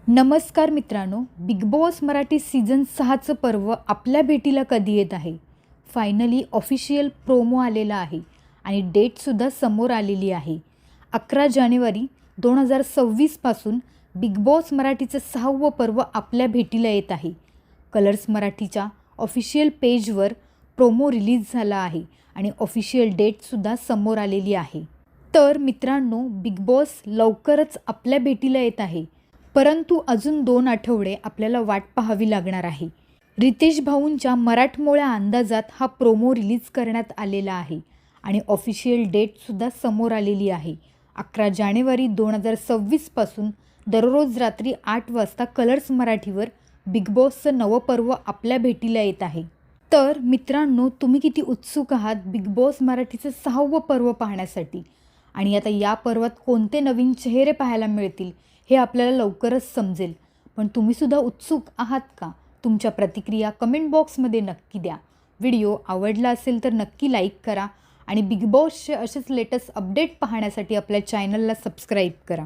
नमस्कार मित्रांनो, big boss Marathi season 6चं पर्व आपल्या भेटीला कधी येत आहे? फायनली ऑफिशियल प्रोमो आलेला आहे आणि डेटसुद्धा समोर आलेली आहे. 11 जानेवारी 2026 पासून बिग बॉस मराठीचं 6वं पर्व आपल्या भेटीला येत आहे. कलर्स मराठीच्या ऑफिशियल पेजवर प्रोमो रिलीज झाला आहे आणि ऑफिशियल डेटसुद्धा समोर आलेली आहे. तर मित्रांनो, बिग बॉस लवकरच आपल्या भेटीला येत आहे. परंतु अजून 2 आठवडे आपल्याला वाट पाहावी लागणार आहे. रितेश भाऊंच्या मराठमोळ्या अंदाजात हा प्रोमो रिलीज करण्यात आलेला आहे आणि ऑफिशियल डेटसुद्धा समोर आलेली आहे. 11 जानेवारी 2026 पासून दररोज रात्री 8 वाजता कलर्स मराठीवर बिग बॉसचं नवं पर्व आपल्या भेटीला येत आहे. तर मित्रांनो, तुम्ही किती उत्सुक आहात बिग बॉस मराठीचं 6वं पर्व पाहण्यासाठी? आणि आता या पर्वात कोणते नवीन चेहरे पाहायला मिळतील हे आपल्याला लवकरच समजेल. पण तुम्हीसुद्धा उत्सुक आहात का? तुमच्या प्रतिक्रिया कमेंट बॉक्समध्ये नक्की द्या. व्हिडिओ आवडला असेल तर नक्की लाईक करा आणि बिग बॉसचे असेच लेटेस्ट अपडेट पाहण्यासाठी आपल्या चॅनलला सबस्क्राईब करा.